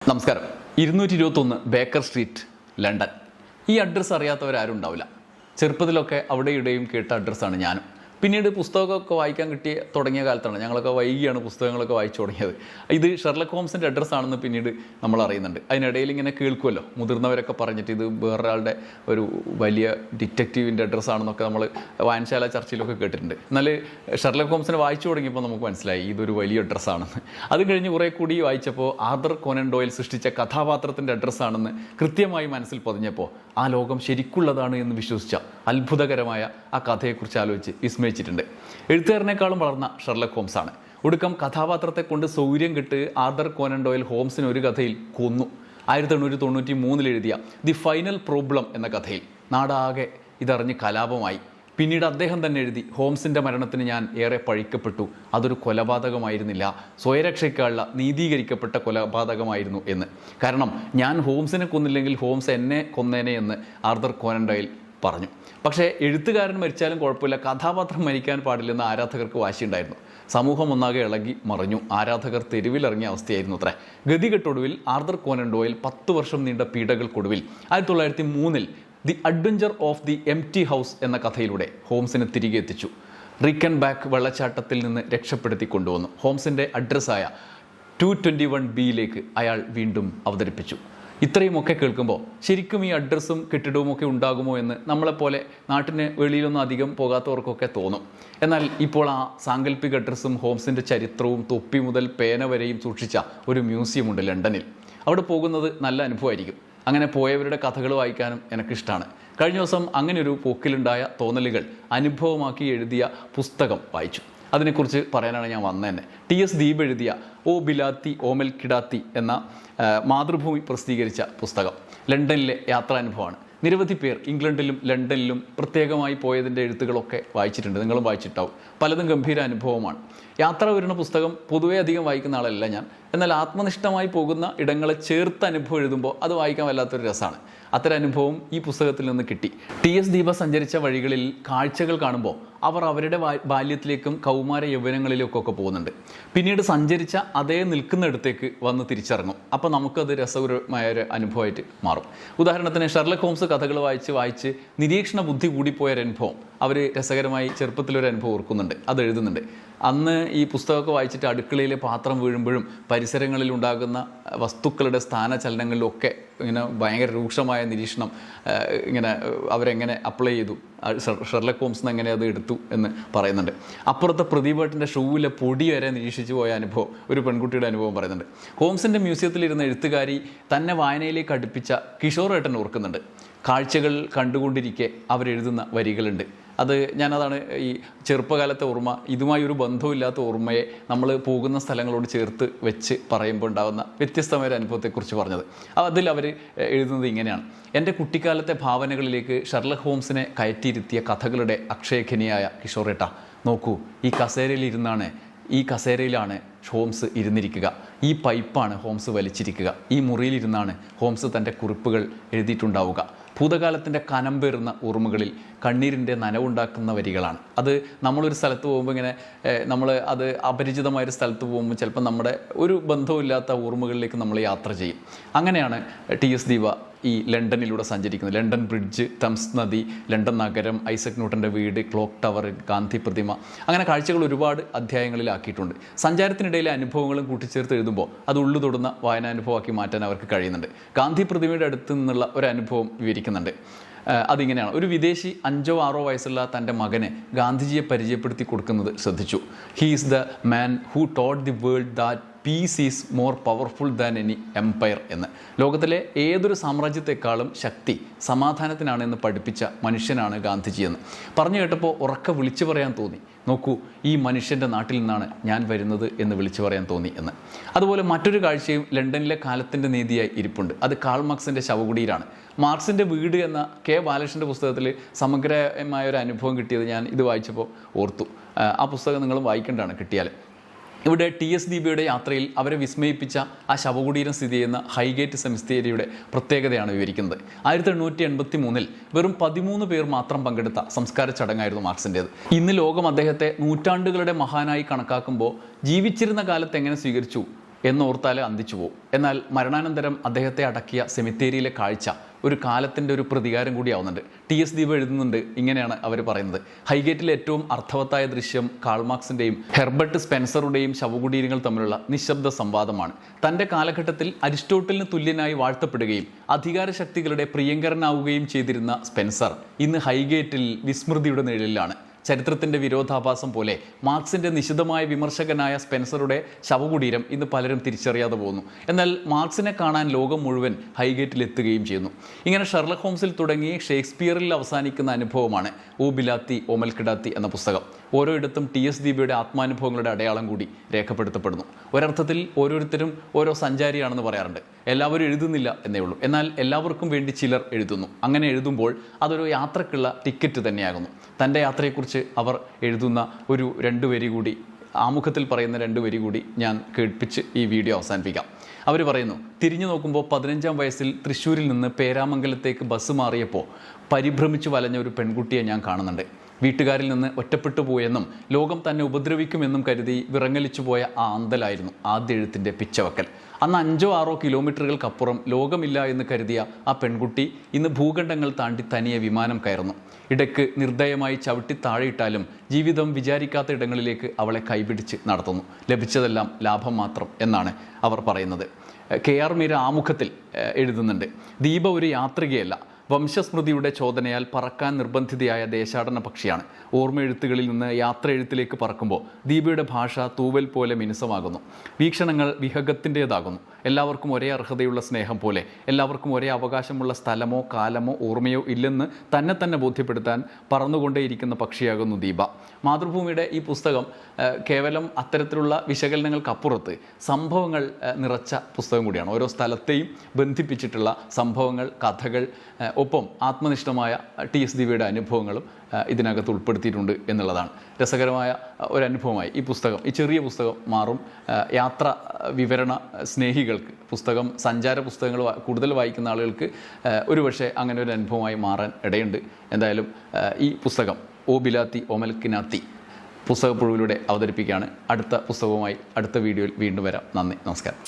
നമസ്കാരം. 221 Baker street, London. ഈ address അറിയാത്തവരാരും ഉണ്ടാവില്ല. ചെറുപ്പത്തിലൊക്കെ അവിടെ ഇവിടെയും കേട്ട അഡ്രസ്സാണ് ഞാനും. പിന്നീട് പുസ്തകമൊക്കെ വായിക്കാൻ തുടങ്ങിയ കാലത്താണ്, ഞങ്ങളൊക്കെ വൈകിയാണ് പുസ്തകങ്ങളൊക്കെ വായിച്ചു തുടങ്ങിയത്. ഇത് ഷെർലക് ഹോംസിൻ്റെ അഡ്രസ്സാണെന്ന് പിന്നീട് നമ്മൾ അറിയുന്നുണ്ട്. അതിനിടയിൽ ഇങ്ങനെ കേൾക്കുമല്ലോ, മുതിർന്നവരൊക്കെ പറഞ്ഞിട്ട് ഇത് വേറൊരാളുടെ ഒരു വലിയ ഡിറ്റക്റ്റീവിൻ്റെ അഡ്രസ്സാണെന്നൊക്കെ നമ്മൾ വായനശാല ചർച്ചയിലൊക്കെ കേട്ടിട്ടുണ്ട്. എന്നാൽ ഷെർലക് ഹോംസിനെ വായിച്ചു തുടങ്ങിയപ്പോൾ നമുക്ക് മനസ്സിലായി ഇതൊരു വലിയ അഡ്രസ്സാണെന്ന്. അത് കഴിഞ്ഞ് കുറേ കൂടി വായിച്ചപ്പോൾ ആർതർ കോനൻ ഡോയിൽ സൃഷ്ടിച്ച കഥാപാത്രത്തിൻ്റെ അഡ്രസ്സാണെന്ന് കൃത്യമായി മനസ്സിൽ പതിഞ്ഞപ്പോൾ ആ ലോകം ശരിക്കുള്ളതാണ് എന്ന് വിശ്വസിച്ച അത്ഭുതകരമായ ആ കഥയെക്കുറിച്ച് ആലോചിച്ച് വിസ്മയിച്ചിട്ടുണ്ട്. എഴുത്തുകാരനേക്കാളും വളർന്ന ഷെർലക് ഹോംസാണ്. ഒടുക്കം കഥാപാത്രത്തെ കൊണ്ട് സൗകര്യം കിട്ട് ആർതർ കോനൻ ഡോയിൽ ഹോംസിനെ ഒരു കഥയിൽ കൊന്നു. 1893 എഴുതിയ ദി ഫൈനൽ പ്രോബ്ലം എന്ന കഥയിൽ നാടാകെ ഇതറിഞ്ഞ് കലാപമായി. പിന്നീട് അദ്ദേഹം തന്നെ എഴുതി, ഹോംസിൻ്റെ മരണത്തിന് ഞാൻ ഏറെ പഴിക്കപ്പെട്ടു, അതൊരു കൊലപാതകമായിരുന്നില്ല, സ്വയരക്ഷയ്ക്കുള്ള നീതീകരിക്കപ്പെട്ട കൊലപാതകമായിരുന്നു എന്ന്. കാരണം ഞാൻ ഹോംസിനെ കൊന്നില്ലെങ്കിൽ ഹോംസ് എന്നെ കൊന്നേനെ എന്ന് ആർതർ കോനൻ ഡോയിൽ പറഞ്ഞു. പക്ഷേ എഴുത്തുകാരൻ മരിച്ചാലും കുഴപ്പമില്ല, കഥാപാത്രം മരിക്കാൻ പാടില്ലെന്ന് ആരാധകർക്ക് വാശിയുണ്ടായിരുന്നു. സമൂഹം ഒന്നാകെ ഇളകി മറിഞ്ഞു. ആരാധകർ തെരുവിലിറങ്ങിയ അവസ്ഥയായിരുന്നു അത്രേ. ഗതികെട്ടൊടുവിൽ ആർതർ കോനൻ ഡോയിൽ 10 വർഷം നീണ്ട പീഡകൾക്കൊടുവിൽ 1903 the adventure of the empty house എന്ന കഥയിലൂടെ ഹോംസിനെ തിരികെ എത്തിച്ചു. റിക്കൻ ബാക്ക് വെള്ളച്ചാട്ടത്തിൽ നിന്ന് രക്ഷപ്പെടുത്തി കൊണ്ടുവന്നു. ഹോംസിൻ്റെ അഡ്രസ്സായ 221B അയാൾ വീണ്ടും അവതരിപ്പിച്ചു. ഇത്രയുമൊക്കെ കേൾക്കുമ്പോൾ ശരിക്കും ഈ അഡ്രസ്സും കെട്ടിടവും ഒക്കെ ഉണ്ടാകുമോ എന്ന് നമ്മളെപ്പോലെ നാട്ടിന് വെളിയിലൊന്നും അധികം പോകാത്തവർക്കൊക്കെ തോന്നും. എന്നാൽ ഇപ്പോൾ ആ സാങ്കല്പിക അഡ്രസ്സും ഹോംസിൻ്റെ ചരിത്രവും തൊപ്പി മുതൽ പേന വരെയും സൂക്ഷിച്ച ഒരു മ്യൂസിയമുണ്ട് ലണ്ടനിൽ. അവിടെ പോകുന്നത് നല്ല അനുഭവമായിരിക്കും. അങ്ങനെ പോയവരുടെ കഥകൾ വായിക്കാനും എനിക്കിഷ്ടമാണ്. കഴിഞ്ഞ ദിവസം അങ്ങനെ ഒരു പോക്കിലുണ്ടായ തോന്നലുകൾ അനുഭവമാക്കി എഴുതിയ പുസ്തകം വായിച്ചു. അതിനെക്കുറിച്ച് പറയാനാണ് ഞാൻ വന്നത്. TS ദീപ് എഴുതിയ ഓ ബിലാത്തി ഓമൽ കിടാത്തി എന്ന മാതൃഭൂമി പ്രസിദ്ധീകരിച്ച പുസ്തകം ലണ്ടനിലെ യാത്രാനുഭവമാണ്. നിരവധി പേർ ഇംഗ്ലണ്ടിലും ലണ്ടനിലും പ്രത്യേകമായി പോയതിൻ്റെ എഴുത്തുകളൊക്കെ വായിച്ചിട്ടുണ്ട്. നിങ്ങളും വായിച്ചിട്ടാവും. പലതും ഗംഭീര അനുഭവമാണ്. യാത്ര വരുന്ന പുസ്തകം പൊതുവേ അധികം വായിക്കുന്ന ആളല്ല ഞാൻ. എന്നാൽ ആത്മനിഷ്ഠമായി പോകുന്ന ഇടങ്ങളെ ചേർത്ത് അനുഭവം എഴുതുമ്പോൾ അത് വായിക്കാൻ വല്ലാത്തൊരു രസമാണ്. അത്തരം അനുഭവം ഈ പുസ്തകത്തിൽ നിന്ന് കിട്ടി. TS ദീപ സഞ്ചരിച്ച വഴികളിൽ കാഴ്ചകൾ കാണുമ്പോൾ അവർ അവരുടെ ബാല്യത്തിലേക്കും കൗമാര യൗവനങ്ങളിലേക്കൊക്കെ പോകുന്നുണ്ട്. പിന്നീട് സഞ്ചരിച്ച അതേ നിൽക്കുന്നിടത്തേക്ക് വന്ന് തിരിച്ചിറങ്ങും. അപ്പോൾ നമുക്കത് രസകരമായ ഒരു അനുഭവമായിട്ട് മാറും. ഉദാഹരണത്തിന് ഷെർലക് ഹോംസ് കഥകൾ വായിച്ച് നിരീക്ഷണ ബുദ്ധി കൂടിപ്പോയൊരനുഭവം അവർ രസകരമായി ചെറുപ്പത്തിലൊരു അനുഭവം ഓർക്കുന്നുണ്ട്. അത് എഴുതുന്നുണ്ട്. അന്ന് ഈ പുസ്തകമൊക്കെ വായിച്ചിട്ട് അടുക്കളയിലെ പാത്രം വീഴുമ്പോഴും പരിസരങ്ങളിൽ ഉണ്ടാകുന്ന വസ്തുക്കളുടെ സ്ഥാനചലനങ്ങളിലൊക്കെ ഇങ്ങനെ ഭയങ്കര രൂക്ഷമായ നിരീക്ഷണം ഇങ്ങനെ അവരെങ്ങനെ അപ്ലൈ ചെയ്തു, ഷെർലക് ഹോംസ് എങ്ങനെ അത് എടുത്തു എന്ന് പറയുന്നുണ്ട്. അപ്പുറത്തെ പ്രദീപേട്ടൻ്റെ ഷൂവിലെ പൊടി വരെ നിരീക്ഷിച്ചു പോയ അനുഭവം ഒരു പെൺകുട്ടിയുടെ അനുഭവം പറയുന്നുണ്ട്. ഹോംസിൻ്റെ മ്യൂസിയത്തിലിരുന്ന എഴുത്തുകാരി തന്നെ വായനയിലേക്ക് അടുപ്പിച്ച കിഷോർ ഏട്ടൻ ഓർക്കുന്നുണ്ട്. കാഴ്ചകൾ കണ്ടുകൊണ്ടിരിക്കെ അവരെഴുതുന്ന വരികളുണ്ട്. ഞാനതാണ് ഈ ചെറുപ്പകാലത്തെ ഓർമ്മ, ഇതുമായി ഒരു ബന്ധമില്ലാത്ത ഓർമ്മയെ നമ്മൾ പോകുന്ന സ്ഥലങ്ങളോട് ചേർത്ത് വെച്ച് പറയുമ്പോൾ ഉണ്ടാകുന്ന വ്യത്യസ്തമായ ഒരു അനുഭവത്തെക്കുറിച്ച് പറഞ്ഞത്. അതിൽ അവർ എഴുതുന്നത് ഇങ്ങനെയാണ്: എൻ്റെ കുട്ടിക്കാലത്തെ ഭാവനകളിലേക്ക് ഷെർലക് ഹോംസിനെ കയറ്റിയിരുത്തിയ കഥകളുടെ അക്ഷയഖനിയായ കിഷോറേട്ട, നോക്കൂ, ഈ കസേരയിലാണ് ഹോംസ് ഇരുന്നിരിക്കുക, ഈ പൈപ്പാണ് ഹോംസ് വലിച്ചിരിക്കുക, ഈ മുറിയിലിരുന്നാണ് ഹോംസ് തൻ്റെ കുറിപ്പുകൾ എഴുതിയിട്ടുണ്ടാവുക. ഭൂതകാലത്തിൻ്റെ കനമ്പേറുന്ന ഓർമ്മകളിൽ കണ്ണീരിൻ്റെ നനവുണ്ടാക്കുന്ന വരികളാണ്. അത് നമ്മളൊരു സ്ഥലത്ത് പോകുമ്പോൾ ഇങ്ങനെ അത് അപരിചിതമായൊരു സ്ഥലത്ത് പോകുമ്പോൾ ചിലപ്പോൾ നമ്മുടെ ഒരു ബന്ധവുമില്ലാത്ത ഓർമ്മകളിലേക്ക് നമ്മൾ യാത്ര ചെയ്യും. അങ്ങനെയാണ് TS ദീപ ഈ ലണ്ടനിലൂടെ സഞ്ചരിക്കുന്നത്. ലണ്ടൻ ബ്രിഡ്ജ്, തംസ് നദി, ലണ്ടൻ നഗരം, ഐസക് ന്യൂട്ടൻ്റെ വീട്, ക്ലോക്ക് ടവർ, ഗാന്ധി പ്രതിമ, അങ്ങനെ കാഴ്ചകൾ ഒരുപാട് അധ്യായങ്ങളിലാക്കിയിട്ടുണ്ട്. സഞ്ചാരത്തിനിടയിലെ അനുഭവങ്ങളും കൂട്ടിച്ചേർത്ത് എഴുതുമ്പോൾ അത് ഉള്ളു തൊടുന്ന വായനാനുഭവമാക്കി മാറ്റാൻ അവർക്ക് കഴിയുന്നുണ്ട്. ഗാന്ധി പ്രതിമയുടെ അടുത്ത് നിന്നുള്ള ഒരു അനുഭവം വിവരിക്കുന്നുണ്ട്. അതിങ്ങനെയാണ്: ഒരു വിദേശി 5 or 6 വയസ്സുള്ള തൻ്റെ മകനെ ഗാന്ധിജിയെ പരിചയപ്പെടുത്തി കൊടുക്കുന്നത് ശ്രദ്ധിച്ചു. He is the man who taught the world that peace is more powerful than any empire എന്ന്. ലോകത്തിലെ ഏതൊരു സാമ്രാജ്യത്തെക്കാളും ശക്തി സമാധാനത്തിനാണെന്ന് പഠിപ്പിച്ച മനുഷ്യനാണ് ഗാന്ധിജി എന്ന് പറഞ്ഞു കേട്ടപ്പോൾ ഉറക്കെ വിളിച്ചു പറയാൻ തോന്നി. നോക്കൂ, ഈ മനുഷ്യൻ്റെ നാട്ടിൽ നിന്നാണ് ഞാൻ വരുന്നത് എന്ന് വിളിച്ചു പറയാൻ തോന്നി എന്ന്. അതുപോലെ മറ്റൊരു കാഴ്ചയും ലണ്ടനിലെ കാലത്തിൻ്റെ നീതിയായി ഇരിപ്പുണ്ട്. അത് കാൾ മാർക്സിൻ്റെ ശവകുടീരാണ്. മാർക്സിൻ്റെ വീട് എന്ന K. ബാലകൃഷ്ണൻ്റെ പുസ്തകത്തിൽ സമഗ്രമായൊരു അനുഭവം കിട്ടിയത് ഞാൻ ഇത് വായിച്ചപ്പോൾ ഓർത്തു. ആ പുസ്തകം നിങ്ങളും വായിക്കേണ്ടതാണ് കിട്ടിയാൽ. ഇവിടെ TS ദീപയുടെ യാത്രയിൽ അവരെ വിസ്മയിപ്പിച്ച ആ ശവകുടീരം സ്ഥിതി ചെയ്യുന്ന ഹൈഗേറ്റ് സെമിത്തേരിയുടെ പ്രത്യേകതയാണ് വിവരിക്കുന്നത്. 1883 വെറും 13 പേർ മാത്രം പങ്കെടുത്ത സംസ്കാര ചടങ്ങായിരുന്നു മാർക്സിൻ്റേത്. ഇന്ന് ലോകം അദ്ദേഹത്തെ നൂറ്റാണ്ടുകളുടെ മഹാനായി കണക്കാക്കുമ്പോൾ ജീവിച്ചിരുന്ന കാലത്ത് എങ്ങനെ സ്വീകരിച്ചു എന്നോർത്താൽ അന്തിച്ചു പോകും. എന്നാൽ മരണാനന്തരം അദ്ദേഹത്തെ അടക്കിയ സെമിത്തേരിയിലെ കാഴ്ച ഒരു കാലത്തിൻ്റെ ഒരു പ്രതികാരം കൂടിയാവുന്നുണ്ട്. ടി.എസ്. ദീപ എഴുതുന്നുണ്ട്, ഇങ്ങനെയാണ് അവർ പറയുന്നത്: ഹൈഗേറ്റിലെ ഏറ്റവും അർത്ഥവത്തായ ദൃശ്യം കാൾമാർക്സിൻ്റെയും ഹെർബർട്ട് സ്പെൻസറുടെയും ശവകുടീരങ്ങൾ തമ്മിലുള്ള നിശബ്ദ സംവാദമാണ്. തൻ്റെ കാലഘട്ടത്തിൽ അരിസ്റ്റോട്ടലിന് തുല്യനായി വാഴ്ത്തപ്പെടുകയും അധികാരശക്തികളുടെ പ്രിയങ്കരനാവുകയും ചെയ്തിരുന്ന സ്പെൻസർ ഇന്ന് ഹൈഗേറ്റിൽ വിസ്മൃതിയുടെ നിഴലിലാണ്. ചരിത്രത്തിൻ്റെ വിരോധാഭാസം പോലെ മാർക്സിൻ്റെ നിശിതമായ വിമർശകനായ സ്പെൻസറുടെ ശവകുടീരം ഇന്ന് പലരും തിരിച്ചറിയാതെ പോകുന്നു. എന്നാൽ മാർക്സിനെ കാണാൻ ലോകം മുഴുവൻ ഹൈഗേറ്റിലെത്തുകയും ചെയ്യുന്നു. ഇങ്ങനെ ഷെർലക് ഹോംസിൽ തുടങ്ങി ഷേക്സ്പിയറിൽ അവസാനിക്കുന്ന അനുഭവമാണ് ഓ ബിലാത്തി ഓമൽ കിടാത്തി എന്ന പുസ്തകം. ഓരോയിടത്തും ടി.എസ്. ദീപയുടെ ആത്മാനുഭവങ്ങളുടെ അടയാളം കൂടി രേഖപ്പെടുത്തപ്പെടുന്നു. ഒരർത്ഥത്തിൽ ഓരോരുത്തരും ഓരോ സഞ്ചാരിയാണെന്ന് പറയാറുണ്ട്. എല്ലാവരും എഴുതുന്നില്ല എന്നേ ഉള്ളൂ. എന്നാൽ എല്ലാവർക്കും വേണ്ടി ചിലർ എഴുതുന്നു. അങ്ങനെ എഴുതുമ്പോൾ അതൊരു യാത്രക്കുള്ള ടിക്കറ്റ് തന്നെയാകുന്നു. തൻ്റെ യാത്രയെക്കുറിച്ച് അവർ എഴുതുന്ന ഒരു 2 വരി കൂടി, ആമുഖത്തിൽ പറയുന്ന 2 വരി കൂടി ഞാൻ കേൾപ്പിച്ച് ഈ വീഡിയോ അവസാനിപ്പിക്കാം. അവർ പറയുന്നു: തിരിഞ്ഞു നോക്കുമ്പോൾ 15-ാം വയസ്സിൽ തൃശ്ശൂരിൽ നിന്ന് പേരാമംഗലത്തേക്ക് ബസ് മാറിയപ്പോൾ പരിഭ്രമിച്ചു വലഞ്ഞ ഒരു പെൺകുട്ടിയെ ഞാൻ കാണുന്നുണ്ട്. വീട്ടുകാരിൽ നിന്ന് ഒറ്റപ്പെട്ടു പോയെന്നും ലോകം തന്നെ ഉപദ്രവിക്കുമെന്നും കരുതി വിറങ്ങലിച്ചു പോയ ആ അന്തലായിരുന്നു ആദ്യ എഴുത്തിൻ്റെ പിച്ചവക്കൽ. അന്ന് 5-6 കിലോമീറ്ററുകൾക്കപ്പുറം ലോകമില്ല എന്ന് കരുതിയ ആ പെൺകുട്ടി ഇന്ന് ഭൂഖണ്ഡങ്ങൾ താണ്ടി തനിയെ വിമാനം കയറുന്നു. ഇടയ്ക്ക് നിർദ്ദയമായി ചവിട്ടി താഴെയിട്ടാലും ജീവിതം വിചാരിക്കാത്ത ഇടങ്ങളിലേക്ക് അവളെ കൈപിടിച്ച് നടത്തുന്നു. ലഭിച്ചതെല്ലാം ലാഭം മാത്രം എന്നാണ് അവർ പറയുന്നത്. കെ.ആർ. മീര ആമുഖത്തിൽ എഴുതുന്നുണ്ട്: ദീപ ഒരു യാത്രികയല്ല, വംശസ്മൃതിയുടെ ചോദനയാൽ പറക്കാൻ നിർബന്ധിതയായ ദേശാടന പക്ഷിയാണ്. ഓർമ്മയെഴുത്തുകളിൽ നിന്ന് യാത്ര എഴുത്തിലേക്ക് പറക്കുമ്പോൾ ദീപയുടെ ഭാഷ തൂവൽ പോലെ മിനുസമാകുന്നു. വീക്ഷണങ്ങൾ വിഹഗത്തിൻ്റേതാകുന്നു. എല്ലാവർക്കും ഒരേ അർഹതയുള്ള സ്നേഹം പോലെ എല്ലാവർക്കും ഒരേ അവകാശമുള്ള സ്ഥലമോ കാലമോ ഓർമ്മയോ ഇല്ലെന്ന് തന്നെ ബോധ്യപ്പെടുത്താൻ പറന്നുകൊണ്ടേയിരിക്കുന്ന പക്ഷിയാകുന്നു ദീപ. മാതൃഭൂമിയുടെ ഈ പുസ്തകം കേവലം അത്തരത്തിലുള്ള വിശകലനങ്ങൾക്കപ്പുറത്ത് സംഭവങ്ങൾ നിറച്ച പുസ്തകം കൂടിയാണ്. ഓരോ സ്ഥലത്തെയും ബന്ധിപ്പിച്ചിട്ടുള്ള സംഭവങ്ങൾ, കഥകൾ, ഒപ്പം ആത്മനിഷ്ഠമായ ടി.എസ്. ദീപയുടെ അനുഭവങ്ങളും ഇതിനകത്ത് ഉൾപ്പെടുത്തിയിട്ടുണ്ട് എന്നുള്ളതാണ്. രസകരമായ ഒരനുഭവമായി ഈ പുസ്തകം, ഈ ചെറിയ പുസ്തകം മാറും. യാത്ര വിവരണ സ്നേഹികൾക്ക്, പുസ്തകം സഞ്ചാര പുസ്തകങ്ങൾ കൂടുതൽ വായിക്കുന്ന ആളുകൾക്ക് ഒരുപക്ഷെ അങ്ങനെ ഒരു അനുഭവമായി മാറാൻ ഇടയുണ്ട്. എന്തായാലും ഈ പുസ്തകം ഓ ബിലാത്തി ഓമൽ കിനാത്തി പുസ്തകപ്പുഴുവിലൂടെ അവതരിപ്പിക്കുകയാണ്. അടുത്ത പുസ്തകവുമായി അടുത്ത വീഡിയോയിൽ വീണ്ടും വരാം. നന്ദി, നമസ്കാരം.